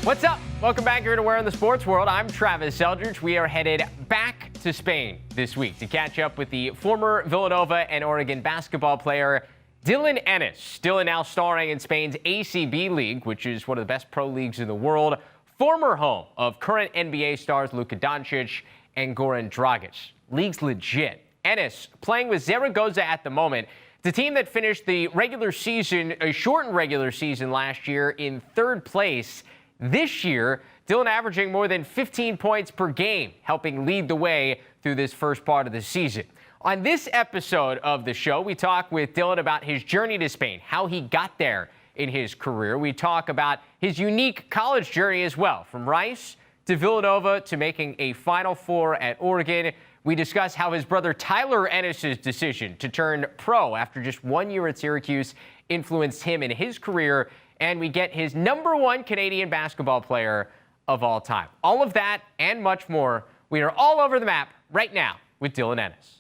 What's up? Welcome back here to Where in the Sports World. I'm Travis Eldridge. We are headed back to Spain this week to catch up with the former Villanova and Oregon basketball player Dylan Ennis. Dylan now starring in Spain's ACB League, which is one of the best pro leagues in the world. Former home of current NBA stars Luka Doncic and Goran Dragic. League's legit. Ennis playing with Zaragoza at the moment. The team that finished the regular season, a shortened regular season last year, in third place. This year, Dylan averaging more than 15 points per game, helping lead the way through this first part of the season. On this episode of the show, we talk with Dylan about his journey to Spain, how he got there in his career. We talk about his unique college journey as well, from Rice to Villanova to making a Final Four at Oregon. We discuss how his brother Tyler Ennis's decision to turn pro after just 1 year at Syracuse influenced him in his career. And we get his #1 Canadian basketball player of all time. All of that and much more. We are all over the map right now with Dylan Ennis.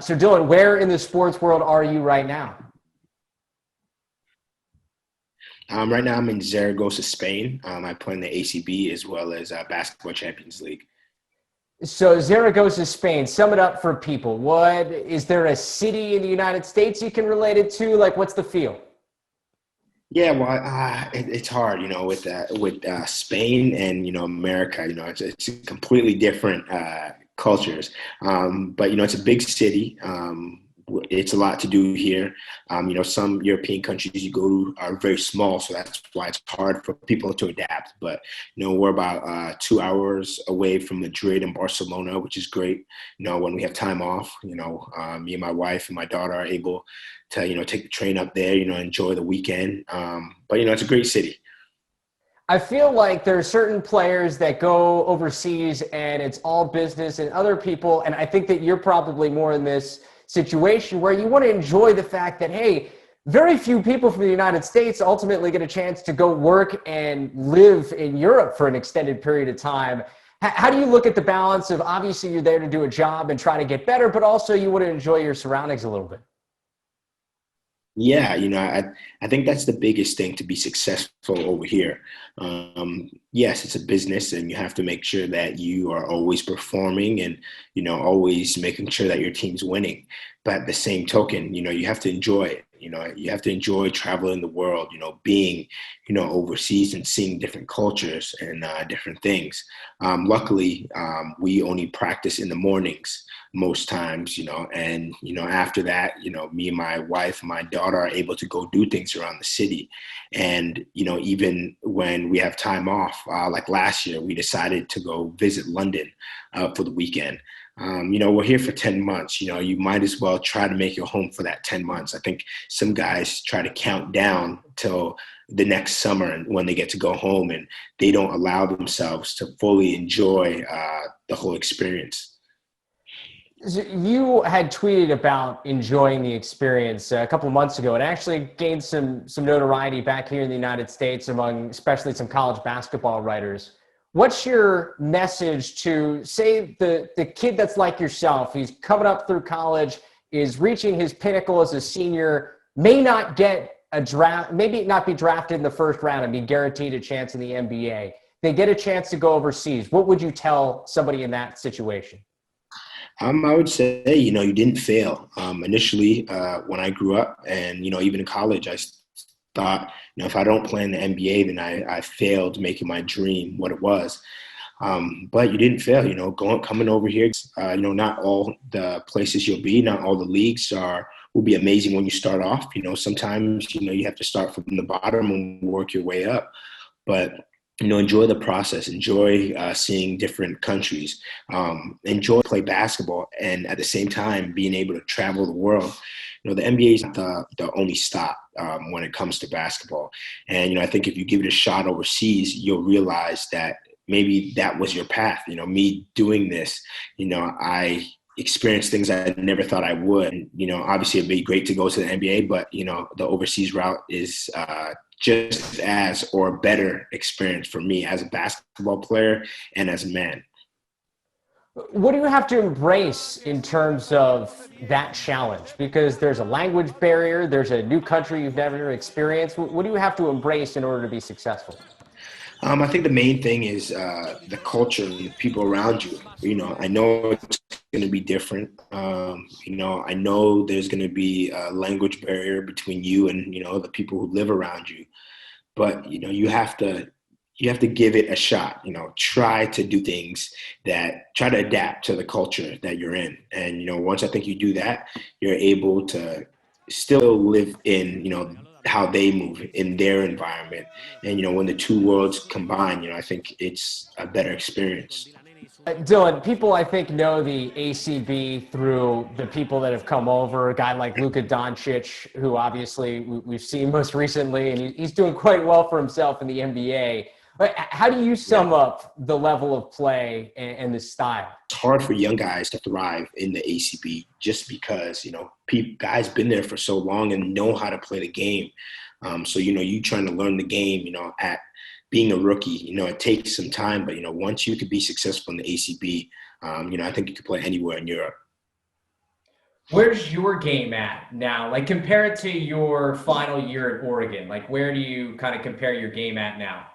So Dylan, where in the sports world are you right now? Right now I'm in Zaragoza, Spain. I play in the ACB as well as Basketball Champions League. So Zaragoza, Spain, sum it up for people. What is there a city in the United States you can relate it to? Like, what's the feel? Yeah, well, it's hard, with Spain and America. It's completely different cultures. But it's a big city. It's a lot to do here. Some European countries you go to are very small, so that's why it's hard for people to adapt. But, we're about 2 hours away from Madrid and Barcelona, which is great. When we have time off, me and my wife and my daughter are able to, take the train up there, enjoy the weekend. But, it's a great city. I feel like there are certain players that go overseas and it's all business, and other people, and I think that you're probably more in this situation where you want to enjoy the fact that, hey, very few people from the United States ultimately get a chance to go work and live in Europe for an extended period of time. How do you look at the balance of, obviously you're there to do a job and try to get better, but also you want to enjoy your surroundings a little bit? Yeah, I think that's the biggest thing to be successful over here. Yes, it's a business and you have to make sure that you are always performing and, always making sure that your team's winning. But at the same token, you have to enjoy it. You have to enjoy traveling the world, being, overseas and seeing different cultures and different things. Luckily, we only practice in the mornings most times, and, after that, me and my wife and my daughter are able to go do things around the city. And, even when we have time off, like last year, we decided to go visit London for the weekend. We're here for 10 months. You might as well try to make your home for that 10 months. I think some guys try to count down till the next summer when they get to go home, and they don't allow themselves to fully enjoy the whole experience. You had tweeted about enjoying the experience a couple of months ago. It actually gained some notoriety back here in the United States among especially some college basketball writers. What's your message to, say, the kid that's like yourself? He's coming up through college, is reaching his pinnacle as a senior, may not get a draft, maybe not be drafted in the first round and be guaranteed a chance in the NBA. They get a chance to go overseas. What would you tell somebody in that situation? I would say, you didn't fail. Initially, when I grew up and, even in college, I thought, if I don't play in the NBA, then I failed making my dream what it was. But you didn't fail, coming over here. Not all the places you'll be, not all the leagues will be amazing when you start off. Sometimes, you have to start from the bottom and work your way up. But enjoy the process, enjoy seeing different countries, enjoy play basketball, and at the same time being able to travel the world. The NBA is not the only stop when it comes to basketball. And, I think if you give it a shot overseas, you'll realize that maybe that was your path. Me doing this, I experienced things I never thought I would. Obviously it'd be great to go to the NBA, but, the overseas route is just as or better experience for me as a basketball player and as a man. What do you have to embrace in terms of that challenge? Because there's a language barrier, there's a new country you've never experienced. What do you have to embrace in order to be successful? I think the main thing is the culture and the people around you. I know it's going to be different. I know there's going to be a language barrier between you and the people who live around you. But you have to give it a shot. Try to do things that try to adapt to the culture that you're in. And once I think you do that, you're able to still live in how they move in their environment. And when the two worlds combine, I think it's a better experience. Dylan, people I think know the ACB through the people that have come over, a guy like Luka Doncic, who obviously we've seen most recently, and he's doing quite well for himself in the NBA. But how do you sum up the level of play and the style? It's hard for young guys to thrive in the ACB just because, guys been there for so long and know how to play the game. So, you trying to learn the game, at being a rookie, it takes some time, but, once you could be successful in the ACB, I think you could play anywhere in Europe. Where's your game at now? Like, compare it to your final year at Oregon. Like, where do you kind of compare your game at now?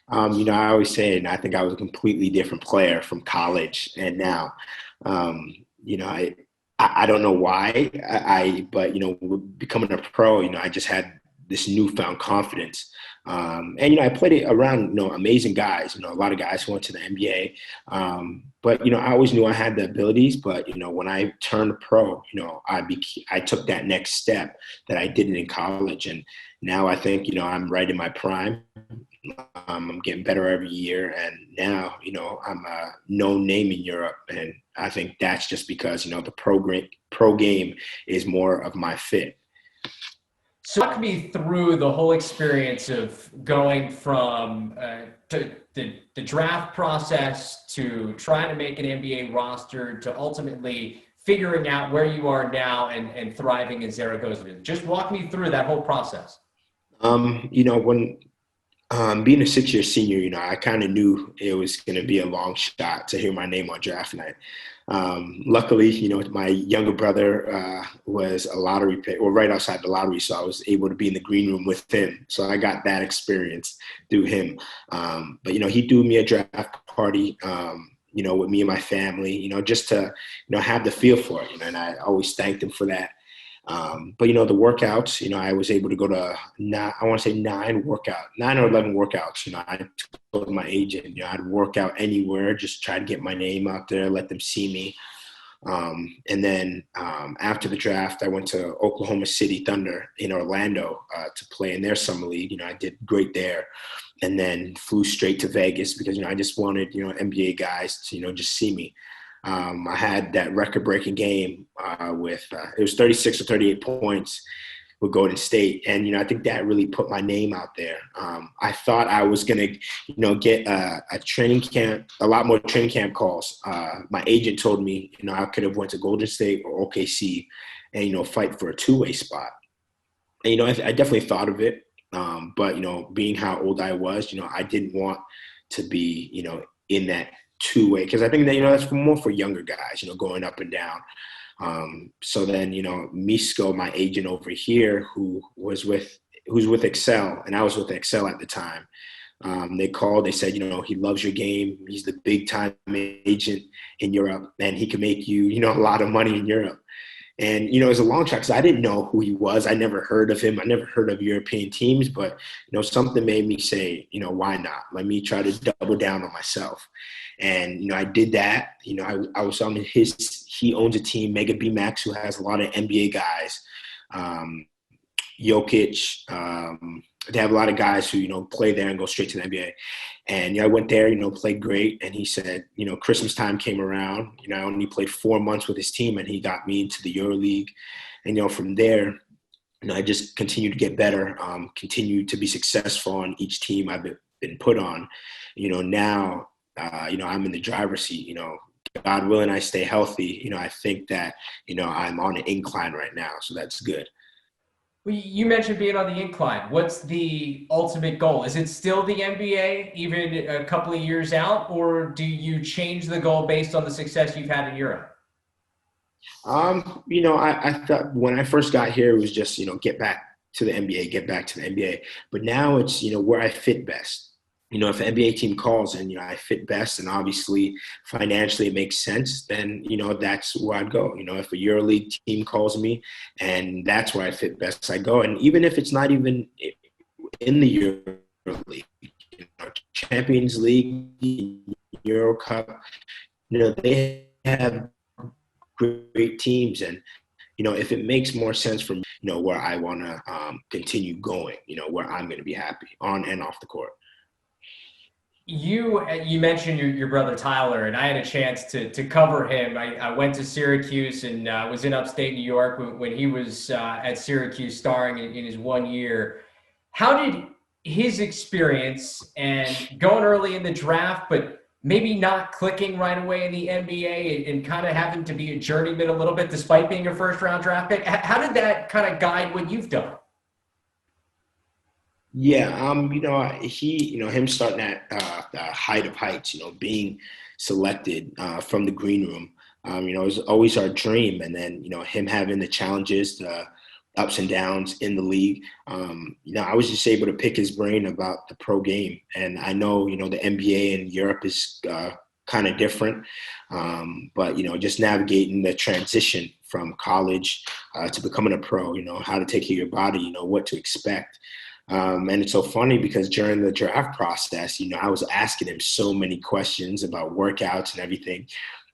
I always say, and I think I was a completely different player from college and now. I don't know why, but becoming a pro, I just had this newfound confidence. I played it around, amazing guys, a lot of guys who went to the NBA. But, I always knew I had the abilities, but, when I turned pro, I took that next step that I didn't in college. And now I think, I'm right in my prime. I'm getting better every year. And now, I'm a known name in Europe. And I think that's just because, the pro game is more of my fit. So walk me through the whole experience of going from to the draft process to trying to make an NBA roster to ultimately figuring out where you are now and thriving in Zaragoza. Just walk me through that whole process. When being a six-year senior, I kind of knew it was going to be a long shot to hear my name on draft night. Luckily, my younger brother was a lottery pick, or right outside the lottery, so I was able to be in the green room with him. So I got that experience through him. But he threw me a draft party, with me and my family, just to, have the feel for it, and I always thanked him for that. But the workouts, I was able to go to nine or 11 workouts. I told my agent, I'd work out anywhere, just try to get my name out there, let them see me. And then after the draft, I went to Oklahoma City Thunder in Orlando to play in their summer league. I did great there, and then flew straight to Vegas because I just wanted NBA guys to just see me. I had that record-breaking game with it was 36 or 38 points with Golden State, and I think that really put my name out there. I thought I was gonna, get a training camp, a lot more training camp calls. My agent told me, I could have went to Golden State or OKC, and fight for a two-way spot. And I definitely thought of it, but being how old I was, I didn't want to be, in that two-way, because I think that that's more for younger guys, going up and down. So then Misko, my agent over here, who's with Excel, and I was with Excel at the time. They called. They said, he loves your game. He's the big-time agent in Europe, and he can make you, a lot of money in Europe. And, it was a long shot because I didn't know who he was. I never heard of him. I never heard of European teams. But, something made me say, why not? Let me try to double down on myself. And, I did that. I was on he owns a team, Mega B Max, who has a lot of NBA guys. Jokic. They have a lot of guys who, play there and go straight to the NBA. And, I went there, played great. And he said, Christmas time came around. I only played 4 months with his team, and he got me into the EuroLeague. And, from there, I just continued to get better, continued to be successful on each team I've been put on. Now, I'm in the driver's seat. God willing, I stay healthy. I think that, I'm on an incline right now. So that's good. Well, you mentioned being on the incline. What's the ultimate goal? Is it still the NBA, even a couple of years out, or do you change the goal based on the success you've had in Europe? I thought when I first got here, it was just, get back to the NBA, get back to the NBA. But now it's, where I fit best. If an NBA team calls and, I fit best and obviously financially it makes sense, then, that's where I'd go. If a EuroLeague team calls me and that's where I fit best, I go. And even if it's not even in the EuroLeague, Champions League, Euro Cup, they have great teams. And, if it makes more sense for me, where I want to continue going, where I'm going to be happy on and off the court. You mentioned your brother Tyler, and I had a chance to cover him. I went to Syracuse and was in upstate New York when he was at Syracuse starring in his 1 year. How did his experience and going early in the draft, but maybe not clicking right away in the NBA and kind of having to be a journeyman a little bit despite being a first-round draft pick, how did that kind of guide what you've done? Yeah, him starting at the height of heights, being selected from the green room, it was always our dream. And then, him having the challenges, the ups and downs in the league, I was just able to pick his brain about the pro game. And I know, the NBA in Europe is kind of different, but, just navigating the transition from college to becoming a pro, how to take care of your body, what to expect. And it's so funny because during the draft process, I was asking him so many questions about workouts and everything.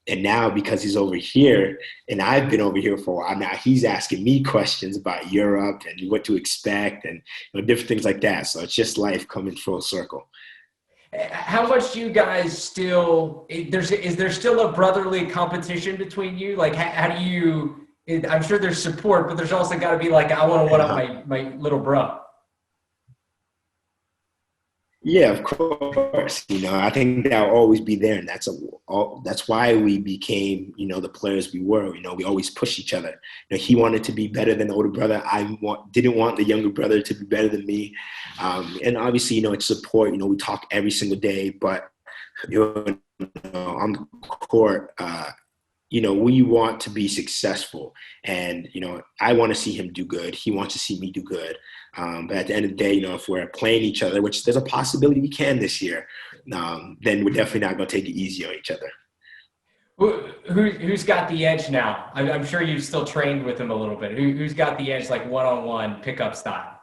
And now because he's over here and I've been over here for a while, now he's asking me questions about Europe and what to expect and different things like that. So it's just life coming full circle. How much do you guys still, is there still a brotherly competition between you? Like, how do you, I'm sure there's support, but there's also got to be like, I want to one up my little bro. Yeah, of course. I think that'll always be there, and that's why we became, the players we were. We always push each other. He wanted to be better than the older brother. Didn't want the younger brother to be better than me, and obviously, it's support. We talk every single day, but on the court, we want to be successful, and I want to see him do good. He wants to see me do good. But at the end of the day, if we're playing each other, which there's a possibility we can this year, then we're definitely not going to take it easy on each other. Who's got the edge now? I'm sure you've still trained with him a little bit. Who's got the edge, like one-on-one pickup style?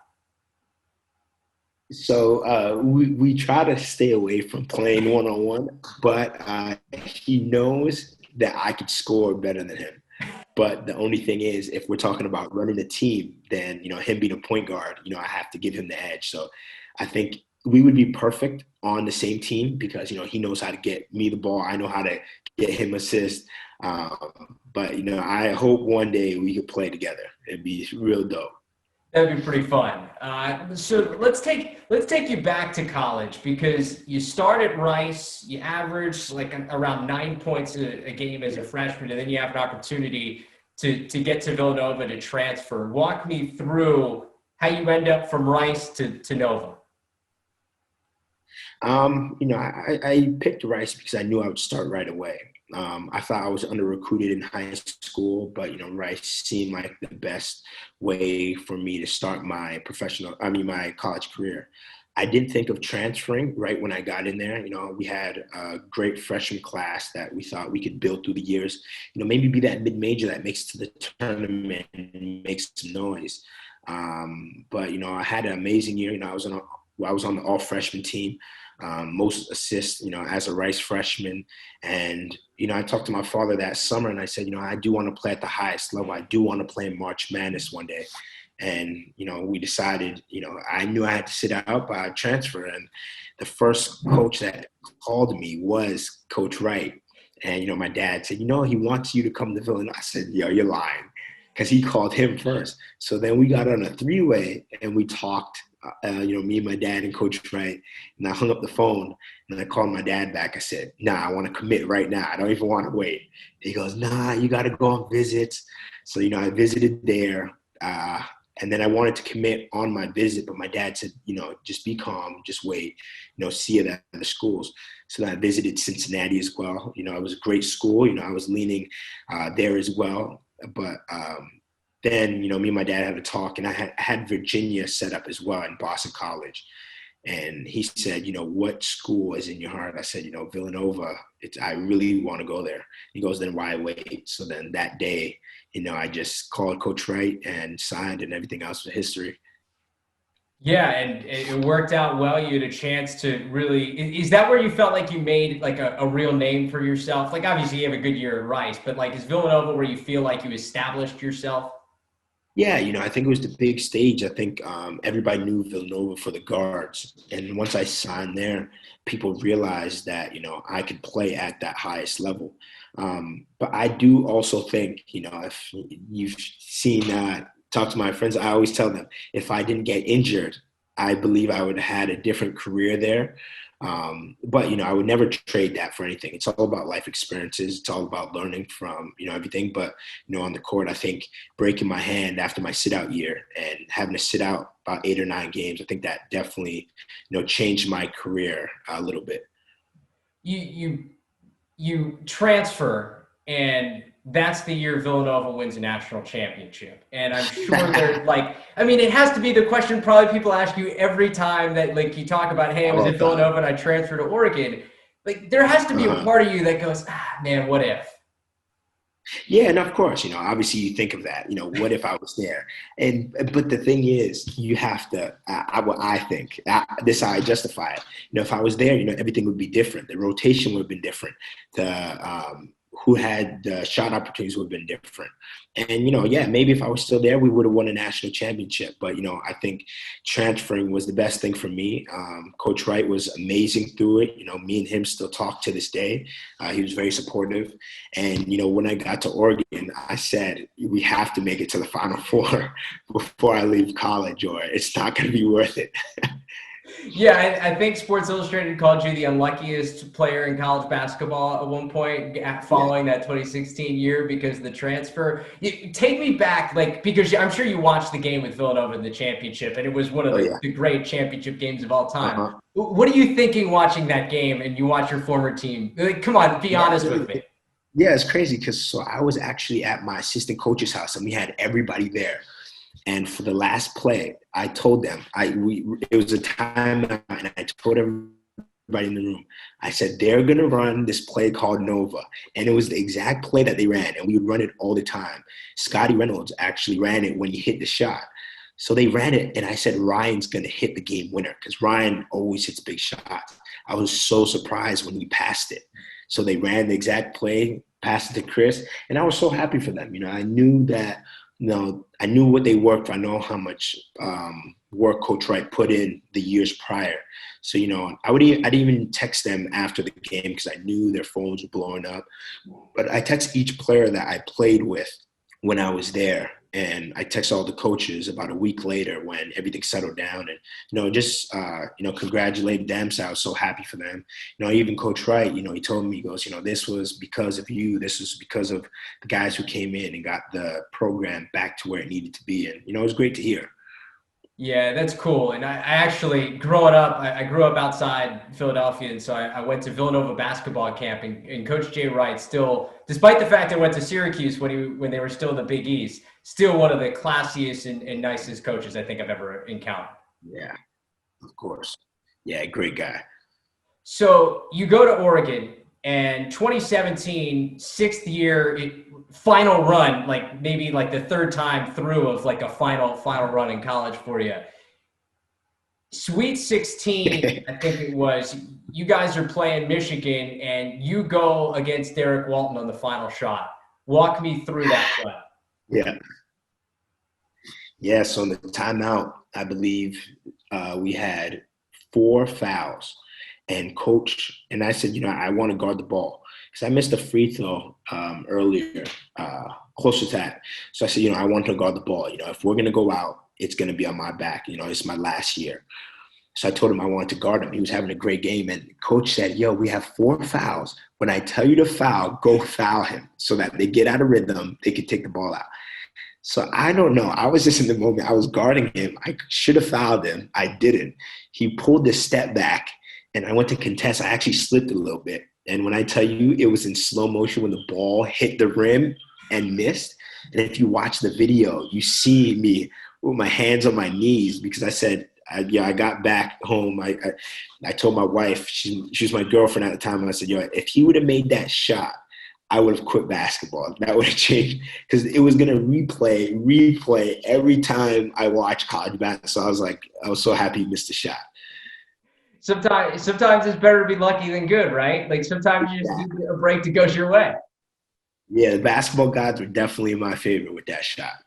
So we try to stay away from playing one-on-one, but he knows that I could score better than him. But the only thing is, if we're talking about running a team, then, him being a point guard, I have to give him the edge. So I think we would be perfect on the same team because, he knows how to get me the ball. I know how to get him assists. But, I hope one day we could play together. It'd be real dope. That'd be pretty fun. So let's take you back to college because you start at Rice, you average like around 9 points a game as a freshman, and then you have an opportunity to get to Villanova to transfer. Walk me through how you end up from Rice to Nova. I picked Rice because I knew I would start right away. I thought I was under-recruited in high school, but, Rice seemed like the best way for me to start my my college career. I didn't think of transferring right when I got in there. We had a great freshman class that we thought we could build through the years. Maybe be that mid-major that makes it to the tournament and makes some noise. But, I had an amazing year. I was on the all-freshman team. Most assists, as a Rice freshman. And, I talked to my father that summer and I said, I do want to play at the highest level. I do want to play in March Madness one day. And, we decided, I knew I had to sit out by transfer. And the first coach that called me was Coach Wright. And, my dad said, he wants you to come to Villanova. I said, you're lying. Because he called him first. So then we got on a three-way and we talked. Me and my dad and Coach Wright, and I hung up the phone and I called my dad back. I said, nah, I want to commit right now. I don't even want to wait. He goes, nah, you got to go on visits. So, I visited there, And then I wanted to commit on my visit, but my dad said, just be calm, just wait, see it at the schools. So then I visited Cincinnati as well. It was a great school. I was leaning there as well. But then, me and my dad had a talk, and I had Virginia set up as well in Boston College. And he said, what school is in your heart? I said, Villanova. I really want to go there. He goes, then why wait? So then that day, I just called Coach Wright and signed, and everything else was history. Yeah, and it worked out well. You had a chance to really – is that where you felt like you made like a real name for yourself? Like, obviously you have a good year at Rice, but like, is Villanova where you feel like you established yourself? Yeah, I think it was the big stage. I think everybody knew Villanova for the guards. And once I signed there, people realized that, I could play at that highest level. But I do also think, if you've seen talk to my friends, I always tell them, if I didn't get injured, I believe I would have had a different career there. But, I would never trade that for anything. It's all about life experiences. It's all about learning from, everything. But, on the court, I think breaking my hand after my sit-out year and having to sit out about 8 or 9 games, I think that definitely, changed my career a little bit. You transfer, and that's the year Villanova wins a national championship. And I'm sure they're like, it has to be the question probably people ask you every time that like you talk about, hey, I was at Villanova and I transferred to Oregon. Like there has to be a part of you that goes, man, what if? Yeah, and of course, obviously you think of that, what if I was there? But the thing is, you have to, I think, this is how I justify it. If I was there, everything would be different. The rotation would have been different. Who had the shot opportunities would have been different. And, maybe if I was still there, we would have won a national championship. But, I think transferring was the best thing for me. Coach Wright was amazing through it. Me and him still talk to this day. He was very supportive. And, when I got to Oregon, I said, we have to make it to the Final Four before I leave college, or it's not going to be worth it. Yeah, I think Sports Illustrated called you the unluckiest player in college basketball at one point following that 2016 year because of the transfer. Take me back, because I'm sure you watched the game with Villanova in the championship, and it was one of the great championship games of all time. What are you thinking watching that game and you watch your former team? Come on, be honest with me. Yeah, it's crazy because I was actually at my assistant coach's house, and we had everybody there. And for the last play, I told them, it was a timeout, and I told everybody in the room, I said, they're going to run this play called Nova. And it was the exact play that they ran, and we would run it all the time. Scotty Reynolds actually ran it when he hit the shot. So they ran it, and I said, Ryan's going to hit the game winner because Ryan always hits big shots. I was so surprised when he passed it. So they ran the exact play, passed it to Chris, and I was so happy for them. I knew that I knew what they worked for. I know how much work Coach Wright put in the years prior. So, I didn't even text them after the game because I knew their phones were blowing up. But I text each player that I played with when I was there. And I text all the coaches about a week later when everything settled down and, just congratulate them. So I was so happy for them. Even Coach Wright, he told me, he goes, this was because of you. This was because of the guys who came in and got the program back to where it needed to be. And, it was great to hear. Yeah, that's cool. And I actually, growing up, I grew up outside Philadelphia, and so I went to Villanova basketball camp, and Coach Jay Wright still, despite the fact I went to Syracuse when they were still in the Big East, still one of the classiest and nicest coaches I think I've ever encountered. Yeah, of course. Yeah, great guy. So you go to Oregon, and 2017, sixth year, final run, maybe the third time through of a final run in college for you. Sweet 16, I think it was, you guys are playing Michigan, and you go against Derek Walton on the final shot. Walk me through that play. Yeah, so in the timeout, I believe we had 4 fouls. And coach, and I said, I want to guard the ball because I missed a free throw earlier, closer to that. So I said, I want to guard the ball. If we're going to go out, it's going to be on my back. It's my last year. So I told him I wanted to guard him. He was having a great game. And coach said, we have 4 fouls. When I tell you to foul, go foul him so that they get out of rhythm, they can take the ball out. So I don't know. I was just in the moment. I was guarding him. I should have fouled him. I didn't. He pulled this step back, and I went to contest. I actually slipped a little bit. And when I tell you, it was in slow motion when the ball hit the rim and missed. And if you watch the video, you see me with my hands on my knees because I said, I got back home. I told my wife, she was my girlfriend at the time, and I said, if he would have made that shot, I would have quit basketball. That would have changed because it was going to replay every time I watch college basketball. So I was so happy he missed the shot. Sometimes it's better to be lucky than good, right? Like sometimes you just need a break that goes your way. Yeah, the basketball gods were definitely in my favor with that shot.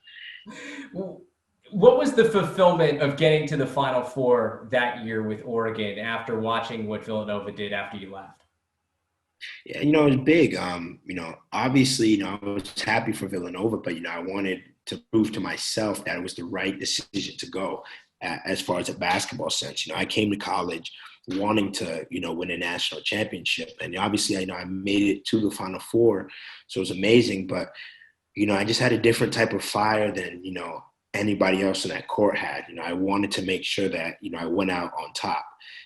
What was the fulfillment of getting to the Final Four that year with Oregon after watching what Villanova did after you left? Yeah, it was big. Obviously, I was happy for Villanova, but, I wanted to prove to myself that it was the right decision to go as far as a basketball sense. I came to college wanting to, win a national championship. And obviously, I made it to the Final Four. So it was amazing. But, I just had a different type of fire than, anybody else in that court had. I wanted to make sure that, I went out on top.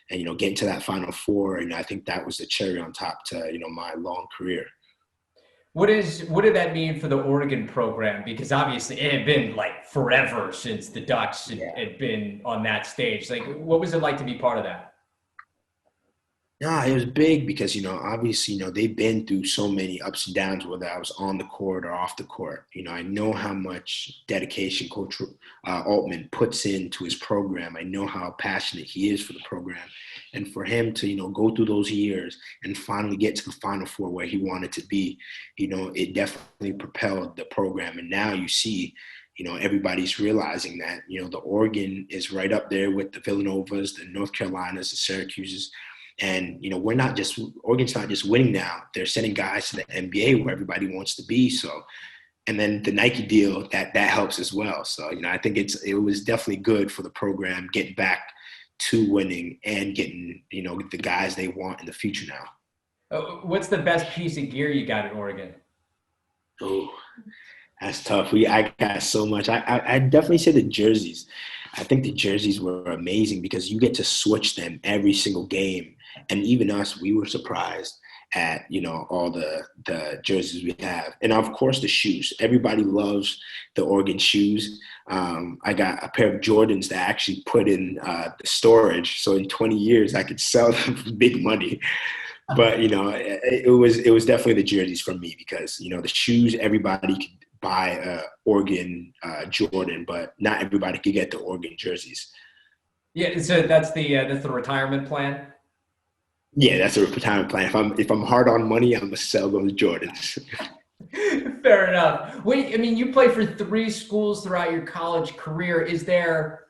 And, getting to that Final Four, I think that was the cherry on top to, my long career. What did that mean for the Oregon program? Because obviously it had been like forever since the Ducks had been on that stage. Like, what was it like to be part of that? No, it was big because, obviously, they've been through so many ups and downs, whether I was on the court or off the court. I know how much dedication Coach Altman puts into his program. I know how passionate he is for the program. And for him to, go through those years and finally get to the Final Four where he wanted to be, it definitely propelled the program. And now you see, everybody's realizing that, the Oregon is right up there with the Villanovas, the North Carolinas, the Syracuses. And, Oregon's not just winning now. They're sending guys to the NBA where everybody wants to be. So, and then the Nike deal, that helps as well. So, I think it was definitely good for the program getting back to winning and getting, the guys they want in the future now. What's the best piece of gear you got at Oregon? Oh, that's tough. I got so much. I definitely say the jerseys. I think the jerseys were amazing because you get to switch them every single game. And even us, we were surprised at, all the jerseys we have. And of course, the shoes. Everybody loves the Oregon shoes. I got a pair of Jordans that I actually put in the storage. So in 20 years, I could sell them for big money. But, it was definitely the jerseys for me because, the shoes, everybody could buy a Oregon Jordan, but not everybody could get the Oregon jerseys. Yeah, so that's the retirement plan? Yeah, that's a retirement plan. If I'm hard on money, I'm gonna sell those Jordans. Fair enough. Wait, you played for 3 schools throughout your college career. Is there,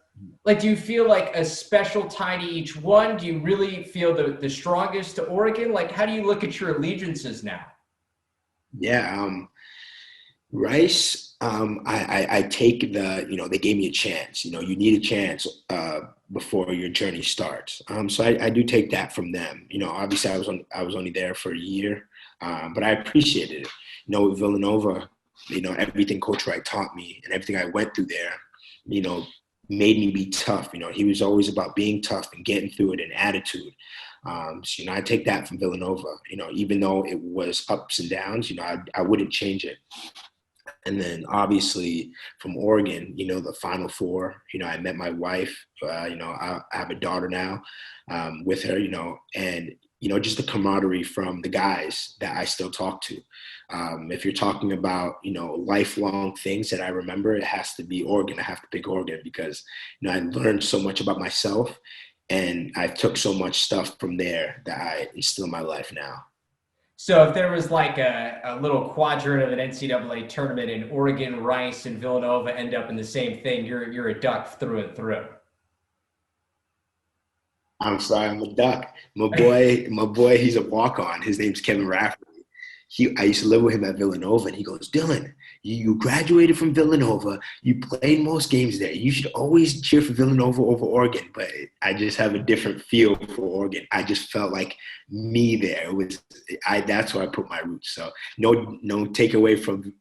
do you feel like a special tie to each one? Do you really feel the strongest to Oregon? How do you look at your allegiances now? Yeah, Rice, I take they gave me a chance. You need a chance before your journey starts. So I do take that from them. Obviously I was only there for a year, but I appreciated it. With Villanova, everything Coach Wright taught me and everything I went through there, made me be tough. He was always about being tough and getting through it and attitude. So, I take that from Villanova. Even though it was ups and downs, I wouldn't change it. And then obviously from Oregon, the Final Four, I met my wife, I have a daughter now with her, and, just the camaraderie from the guys that I still talk to. If you're talking about, lifelong things that I remember, it has to be Oregon. I have to pick Oregon because, I learned so much about myself and I took so much stuff from there that I instill in my life now. So if there was a little quadrant of an NCAA tournament and Oregon, Rice, and Villanova end up in the same thing, you're a Duck through and through. I'm sorry, I'm a Duck. My boy, he's a walk-on. His name's Kevin Rafferty. I used to live with him at Villanova, and he goes, Dylan, you graduated from Villanova. You played most games there. You should always cheer for Villanova over Oregon. But I just have a different feel for Oregon. I just felt like me there. That's where I put my roots. So no takeaway from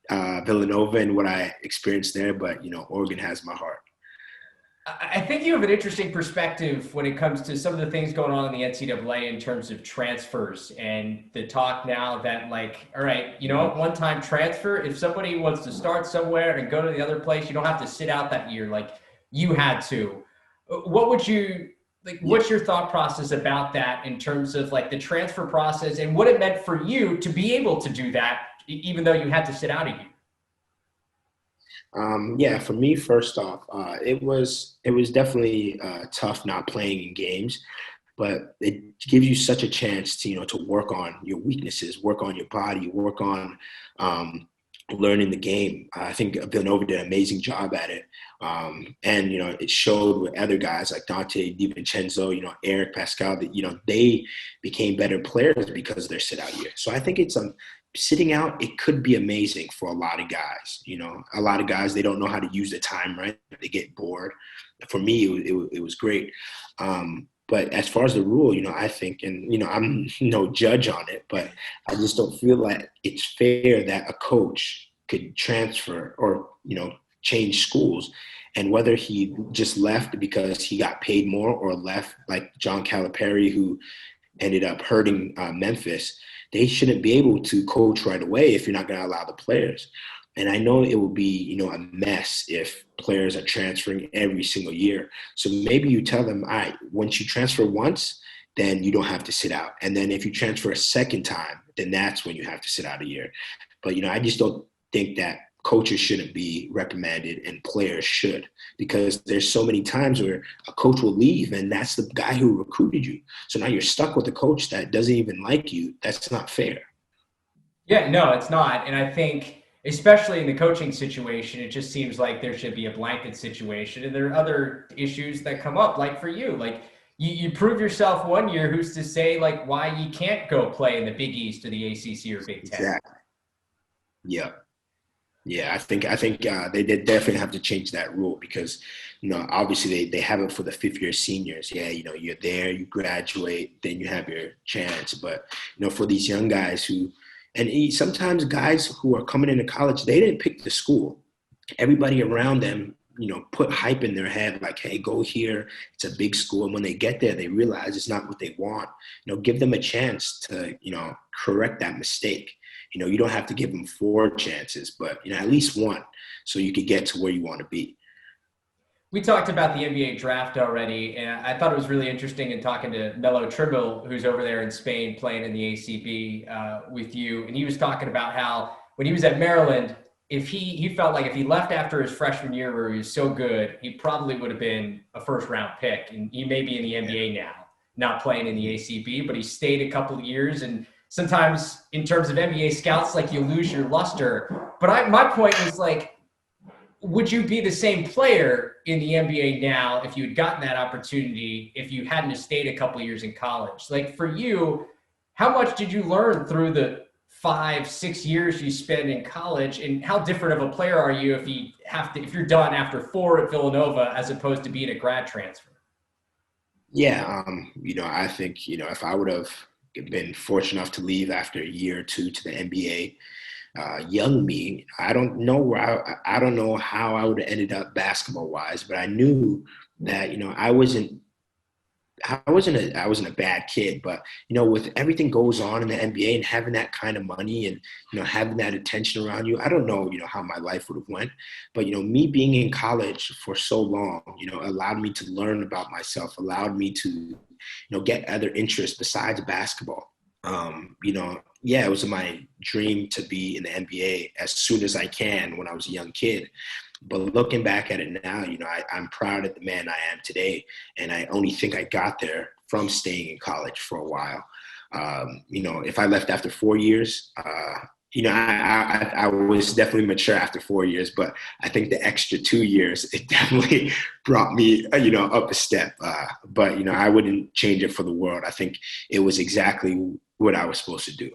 Villanova and what I experienced there, but Oregon has my heart. I think you have an interesting perspective when it comes to some of the things going on in the NCAA in terms of transfers and the talk now that, like, all right, one-time transfer, if somebody wants to start somewhere and go to the other place, you don't have to sit out that year like you had to. What would you like? What's your thought process about that in terms of like the transfer process and what it meant for you to be able to do that, even though you had to sit out a year? Yeah, for me, first off, it was definitely tough not playing in games, but it gives you such a chance to to work on your weaknesses, work on your body, work on learning the game. I think Villanova did an amazing job at it, and it showed with other guys like Dante DiVincenzo, Eric Pascal that they became better players because of their sit out year. So I think it's sitting out, it could be amazing for a lot of guys. A lot of guys, they don't know how to use the time right. They get bored. For me, it was great. But as far as the rule, I think, and, I'm no judge on it, but I just don't feel like it's fair that a coach could transfer or, change schools. And whether he just left because he got paid more or left like John Calipari, who ended up hurting Memphis, they shouldn't be able to coach right away if you're not going to allow the players. And I know it will be, a mess if players are transferring every single year. So maybe you tell them, all right, once you transfer once, then you don't have to sit out. And then if you transfer a second time, then that's when you have to sit out a year. But, I just don't think that coaches shouldn't be reprimanded and players should, because there's so many times where a coach will leave and that's the guy who recruited you. So now you're stuck with a coach that doesn't even like you. That's not fair. Yeah, no, it's not. And I think, especially in the coaching situation, it just seems like there should be a blanket situation. And there are other issues that come up, like for you, like you prove yourself one year, who's to say like why you can't go play in the Big East or the ACC or Big Ten? Exactly. Yeah. Yeah, I think they definitely have to change that rule because, obviously they have it for the fifth-year seniors. Yeah, you're there, you graduate, then you have your chance. But, for these young guys sometimes guys who are coming into college, they didn't pick the school. Everybody around them, put hype in their head like, hey, go here. It's a big school. And when they get there, they realize it's not what they want. Give them a chance to, correct that mistake. You don't have to give them 4 chances, but, at least one so you could get to where you want to be. We talked about the NBA draft already, and I thought it was really interesting in talking to Melo Trimble, who's over there in Spain playing in the ACB with you. And he was talking about how when he was at Maryland, if he felt like if he left after his freshman year where he was so good, he probably would have been a first-round pick. And he may be in the NBA now, not playing in the ACB, but he stayed a couple of years. And sometimes in terms of NBA scouts, like you lose your luster. But my point was like, would you be the same player in the NBA now if you had gotten that opportunity, if you hadn't stayed a couple of years in college? Like for you, how much did you learn through the 5-6 years you spent in college, and how different of a player are you if you're done after 4 at Villanova as opposed to being a grad transfer? Yeah, I think if I would have been fortunate enough to leave after a year or two to the NBA, young me, I don't know I don't know how I would have ended up basketball wise, but I knew that I wasn't a bad kid, but with everything goes on in the NBA and having that kind of money and having that attention around you, I don't know how my life would have went, but me being in college for so long allowed me to learn about myself, allowed me to get other interests besides basketball. It was my dream to be in the NBA as soon as I can when I was a young kid. But looking back at it now, I'm proud of the man I am today. And I only think I got there from staying in college for a while. If I left after 4 years, I was definitely mature after 4 years, but I think the extra 2 years, it definitely brought me, up a step. But I wouldn't change it for the world. I think it was exactly what I was supposed to do.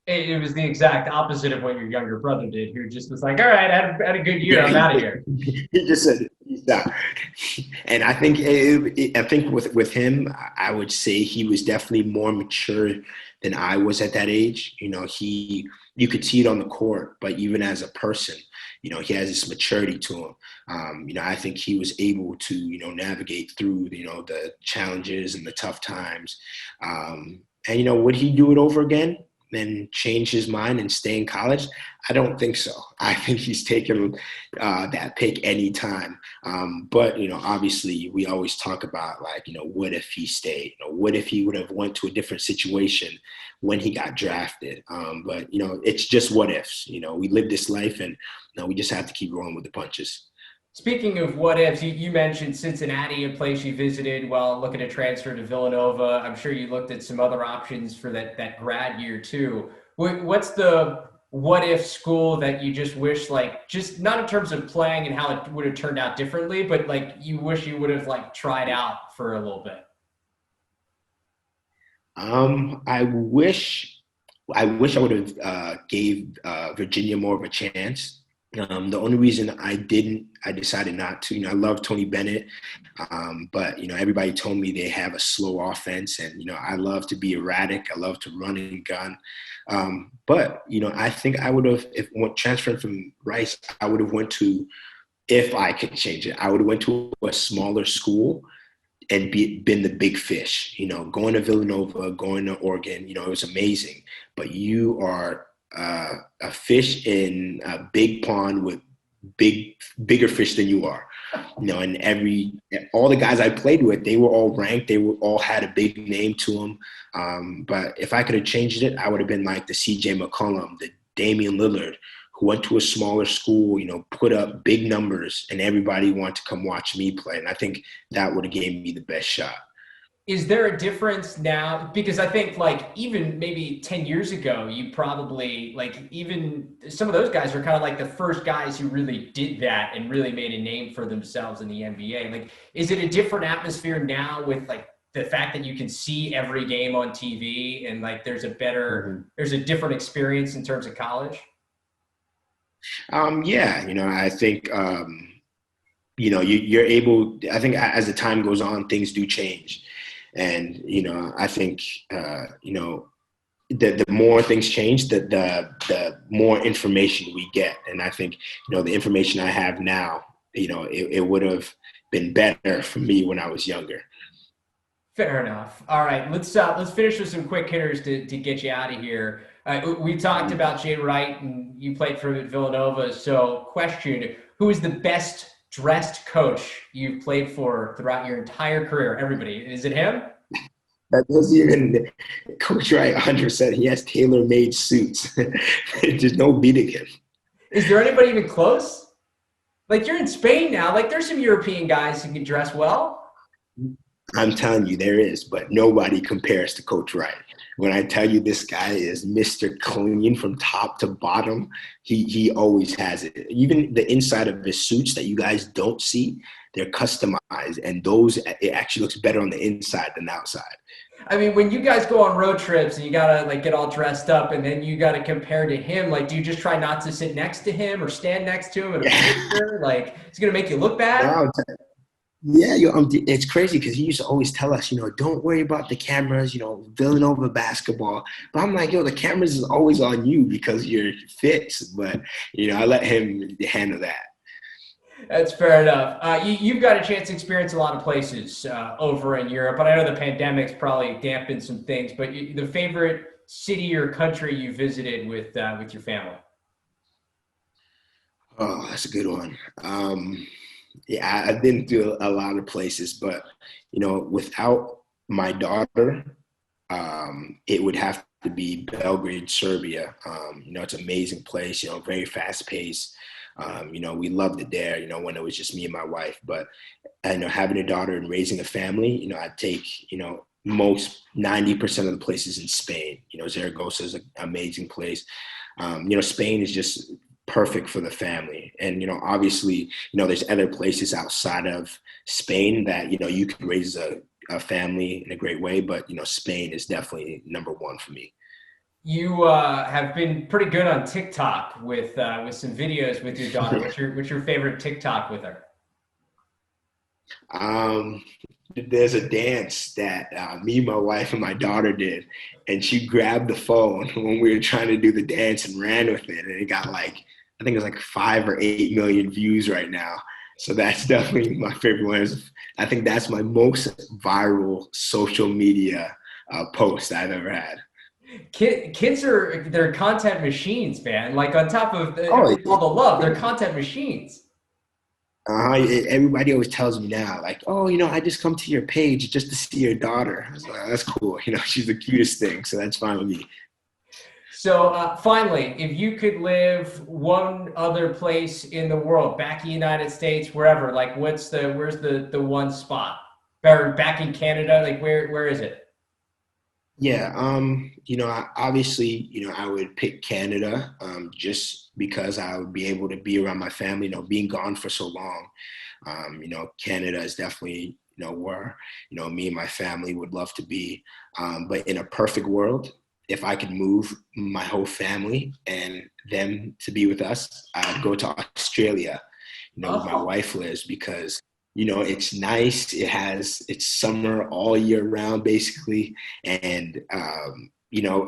It was the exact opposite of what your younger brother did, who just was like, all right, I had a good year. I'm out of here. He just said, he's out. And I think with him, I would say he was definitely more mature than I was at that age. You could see it on the court, but even as a person, he has this maturity to him. I think he was able to, navigate through, the challenges and the tough times. And, would he do it over again and change his mind and stay in college? I don't think so. I think he's taken that pick anytime. But, obviously we always talk about what if he stayed? What if he would have went to a different situation when he got drafted? But, it's just what ifs. We live this life and we just have to keep rolling with the punches. Speaking of what ifs, you mentioned Cincinnati, a place you visited while looking to transfer to Villanova. I'm sure you looked at some other options for that grad year too. What's the what if school that you just wish, just not in terms of playing and how it would have turned out differently, but you wish you would have tried out for a little bit? I wish I would have gave Virginia more of a chance. The only reason I decided not to. I love Tony Bennett, but everybody told me they have a slow offense, and I love to be erratic. I love to run and gun, but I think I would have, if transferring from Rice, I would have went to, if I could change it, I would have went to a smaller school and been the big fish. Going to Villanova, going to Oregon, it was amazing, but you are a fish in a big pond with bigger fish than you are. And all the guys I played with, they were all ranked. They all had a big name to them. But if I could have changed it, I would have been like the CJ McCollum, the Damian Lillard, who went to a smaller school, put up big numbers, and everybody wanted to come watch me play. And I think that would have gave me the best shot. Is there a difference now? Because I think even maybe 10 years ago, you probably even some of those guys are kind of the first guys who really did that and really made a name for themselves in the NBA. Is it a different atmosphere now with the fact that you can see every game on TV and there's a different experience in terms of college? Yeah, I think, you're able, I think as the time goes on, things do change. And, I think, the more things change, the more information we get. And I think, the information I have now, it would have been better for me when I was younger. Fair enough. All right, let's finish with some quick hitters to get you out of here. We talked about Jay Wright, and you played for him at Villanova. So, question: who is the best dressed coach you've played for throughout your entire career? Everybody, is it him? That doesn't even Coach Wright 100%. He has tailor-made suits. There's no beating him. Is there anybody even close? You're in Spain now. There's some European guys who can dress well. I'm telling you, there is, but nobody compares to Coach Wright. When I tell you this guy is Mr. Clean from top to bottom, he always has it. Even the inside of his suits that you guys don't see, they're customized, and it actually looks better on the inside than the outside. I mean, when you guys go on road trips and you gotta get all dressed up, and then you gotta compare to him, do you just try not to sit next to him or stand next to him in a picture? It's gonna make you look bad? No, yeah, it's crazy because he used to always tell us, don't worry about the cameras, Villanova basketball. But I'm the cameras is always on you because you're fit. But, I let him handle that. That's fair enough. You've got a chance to experience a lot of places over in Europe, but I know the pandemic's probably dampened some things. But the favorite city or country you visited with your family? Oh, that's a good one. Yeah, I've been to a lot of places, but, without my daughter, it would have to be Belgrade, Serbia. It's an amazing place, very fast paced. We loved it there, when it was just me and my wife. But, having a daughter and raising a family, I'd take, most 90% of the places in Spain. Zaragoza is an amazing place. Spain is just perfect for the family. And, obviously, there's other places outside of Spain that, you can raise a family in a great way. But, Spain is definitely number one for me. You have been pretty good on TikTok with some videos with your daughter. What's your favorite TikTok with her? there's a dance that me, my wife, and my daughter did, and she grabbed the phone when we were trying to do the dance and ran with it, and it got like, I think it was like 5 or 8 million views right now. So that's definitely my favorite one. I think that's my most viral social media post I've ever had. Kids they're content machines, man. Like on top of Oh, all the love, they're content machines. everybody always tells me now, like, oh, I just come to your page just to see your daughter. I was like, that's cool. She's the cutest thing, so that's fine with me. So finally, if you could live one other place in the world, back in the United States, wherever, like where's the one spot? Or back in Canada, like where is it? Yeah, obviously, I would pick Canada, just because I would be able to be around my family, being gone for so long. Canada is definitely, where, me and my family would love to be. But in a perfect world, if I could move my whole family and them to be with us, I'd go to Australia, where my wife lives, because it's nice. It's summer all year round, basically. And,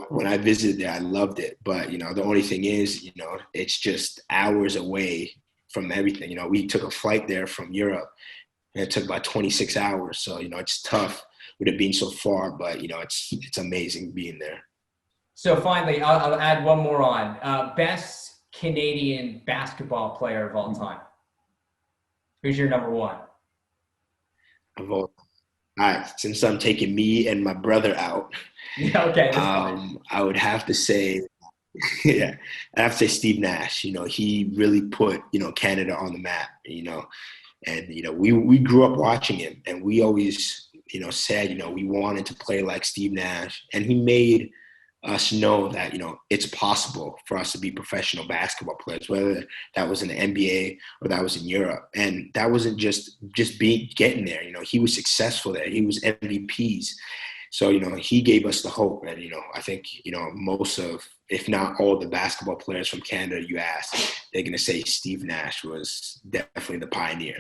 when I visited there, I loved it. But, the only thing is, it's just hours away from everything. We took a flight there from Europe, and it took about 26 hours. So, it's tough with it being so far, but, it's amazing being there. So finally, I'll add one more on. Best Canadian basketball player of all time. Who's your number one? All right, since I'm taking me and my brother out, Yeah, okay, that's fine. I would have to say, yeah, I have to say Steve Nash. He really put Canada on the map. And we grew up watching him, and we always said we wanted to play like Steve Nash, and he made us know that it's possible for us to be professional basketball players, whether that was in the NBA or that was in Europe. And that wasn't just getting there. He was successful there. He was MVPs. So he gave us the hope. And I think most of, if not all, the basketball players from Canada you ask, they're gonna say Steve Nash was definitely the pioneer.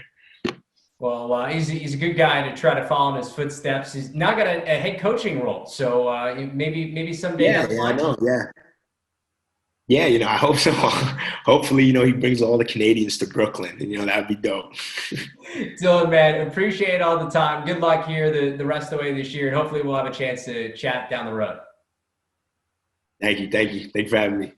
Well, he's a good guy to try to follow in his footsteps. He's now got a head coaching role, so maybe someday. Yeah, I know. Yeah, I hope so. Hopefully, he brings all the Canadians to Brooklyn, and that'd be dope. Dylan, man, appreciate all the time. Good luck here the rest of the way this year, and hopefully we'll have a chance to chat down the road. Thank you for having me.